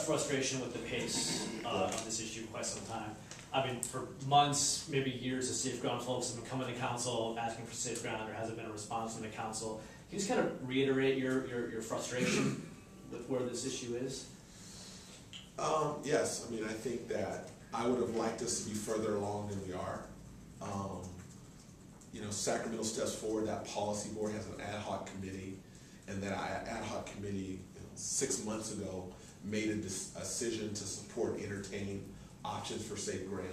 frustration with the pace of this issue quite some time. I mean, for months, maybe years, the safe ground folks have been coming to council asking for safe ground. There hasn't been a response from the council. Can you just kind of reiterate your frustration with where this issue is? Yes, I mean, I think that I would have liked us to be further along than we are. You know, Sacramento steps forward, that policy board has an ad hoc committee, and that ad hoc committee 6 months ago made a decision to support, entertain options for safe ground.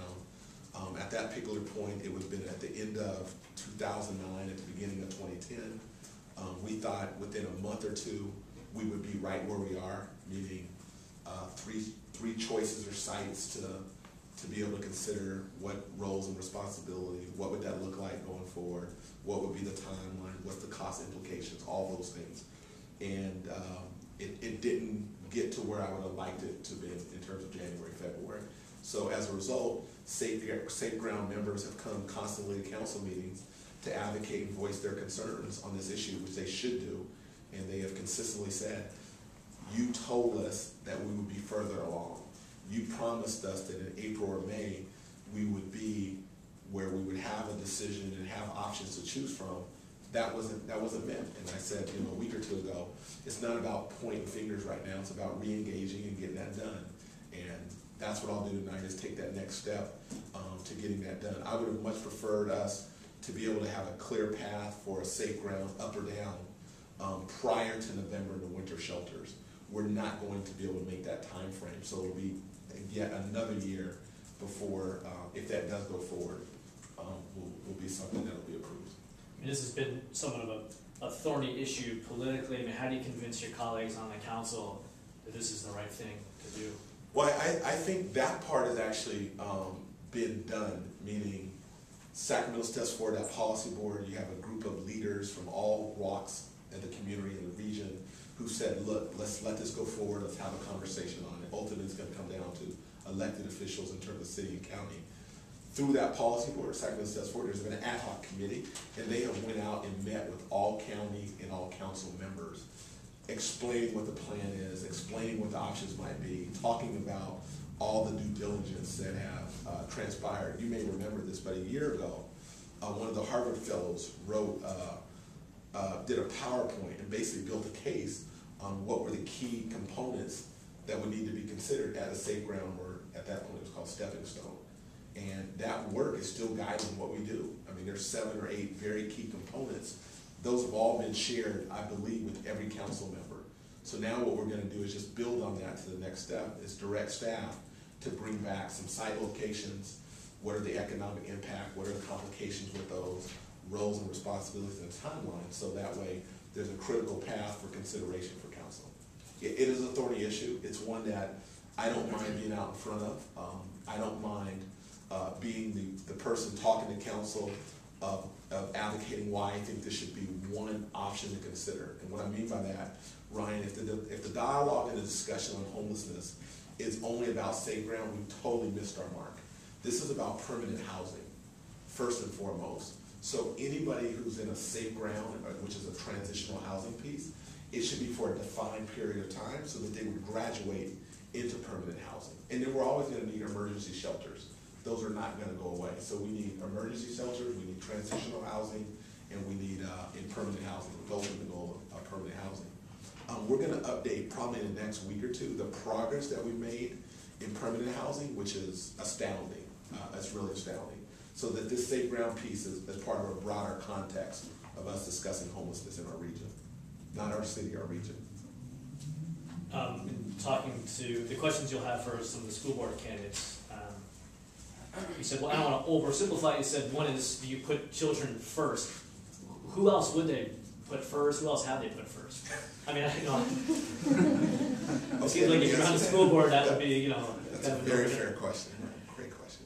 At that particular point, it would have been at the end of 2009, at the beginning of 2010. We thought within a month or two, we would be right where we are, meaning three choices or sites to be able to consider what roles and responsibility, what would that look like going forward, what would be the timeline, what's the cost implications, all those things. And it didn't get to where I would have liked it to be in terms of January, February. So as a result, safe ground members have come constantly to council meetings to advocate and voice their concerns on this issue, which they should do. And they have consistently said, you told us that we would be further along. You promised us that in April or May, we would be where we would have a decision and have options to choose from. That wasn't met. And I said, you know, a week or two ago, it's not about pointing fingers right now. It's about re-engaging and getting that done. And that's what I'll do tonight, is take that next step to getting that done. I would have much preferred us to be able to have a clear path for a safe ground up or down prior to November in the winter shelters. We're not going to be able to make that time frame, so it'll be yet another year before, if that does go forward, will be something that'll be approved. I mean, this has been somewhat of a thorny issue politically. I mean, how do you convince your colleagues on the council that this is the right thing to do? Well, I think that part has actually been done, meaning Sacramento steps forward, that policy board, you have a group of leaders from all walks of the community and the region who said, look, let's let this go forward, let's have a conversation on it. Ultimately, it's going to come down to elected officials in terms of city and county. Through that policy board, Sacramento steps forward, there's been an ad hoc committee, and they have went out and met with all county and all council members, explaining what the plan is, explaining what the options might be, talking about all the due diligence that have transpired. You may remember this, but a year ago, one of the Harvard fellows did a PowerPoint and basically built a case on what were the key components that would need to be considered at a safe ground, or at that point it was called Stepping Stone. And that work is still guiding what we do. I mean, there's 7 or 8 very key components. Those have all been shared, I believe, with every council member. So now what we're going to do is just build on that to the next step, is direct staff to bring back some site locations, what are the economic impact, what are the complications with those, roles and responsibilities and timelines, so that way there's a critical path for consideration for council. It is a thorny issue. It's one that I don't mind being out in front of. I don't mind being the person talking to council of advocating why I think this should be one option to consider. And what I mean by that, Ryan, if the dialogue and the discussion on homelessness is only about safe ground, we've totally missed our mark. This is about permanent housing, first and foremost. So anybody who's in a safe ground, which is a transitional housing piece, it should be for a defined period of time so that they would graduate into permanent housing. And then we're always going to need emergency shelters. Those are not going to go away. So we need emergency shelters, we need transitional housing, and we need in permanent housing. Those are the goal of permanent housing. We're going to update probably in the next week or two the progress that we made in permanent housing, which is astounding. It's really astounding. So that this safe ground piece is part of a broader context of us discussing homelessness in our region. Not our city, our region. Talking to the questions you'll have for some of the school board candidates, you said, well, I don't want to oversimplify. You said one is, do you put children first? Who else would they put first? Who else have they put first? I mean, you know, it seems like if you're on the school board, that would be, you know. That's a very fair question. Great question.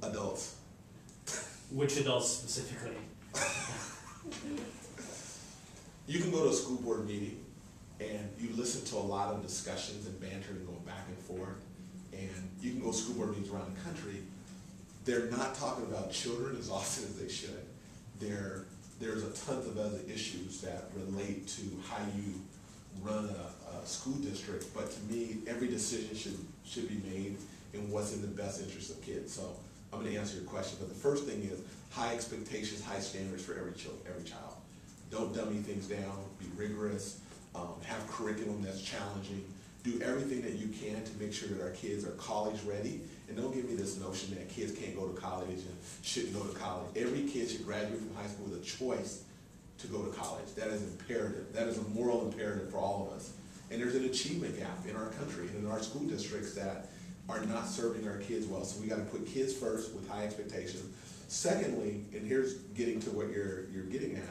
Adults. Which adults specifically? You can go to a school board meeting and you listen to a lot of discussions and banter and going back and forth. And you can go to school board meetings around the country. They're not talking about children as often as they should. There's a ton of other issues that relate to how you run a school district, but to me, every decision should be made in what's in the best interest of kids. So I'm going to answer your question, but the first thing is high expectations, high standards for every child. Don't dummy things down, be rigorous, have curriculum that's challenging, do everything that you can to make sure that our kids are college ready, and don't give me this notion that kids can't go to college and shouldn't go to college. Every kid should graduate from high school with a choice to go to college. That is imperative. That is a moral imperative for all of us. And there's an achievement gap in our country and in our school districts that are not serving our kids well. So we got to put kids first with high expectations. Secondly, and here's getting to what you're getting at,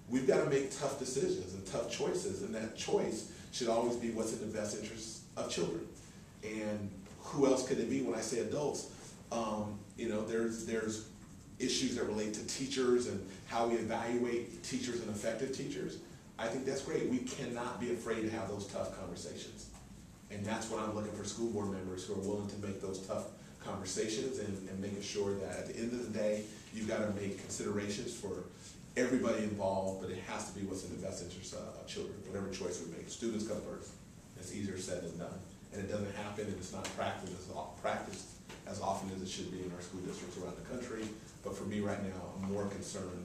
we've got to make tough decisions and tough choices, and that choice should always be what's in the best interest of children. And who else could it be when I say adults? You know, there's issues that relate to teachers and how we evaluate teachers and effective teachers. I think that's great. We cannot be afraid to have those tough conversations. And that's what I'm looking for school board members who are willing to make those tough conversations and making sure that at the end of the day, you've got to make considerations for everybody involved, but it has to be what's in the best interest of children, whatever choice we make. Students come first. It's easier said than done. And it doesn't happen, and it's not practiced as often as it should be in our school districts around the country. But for me right now, I'm more concerned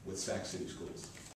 with Sac City schools.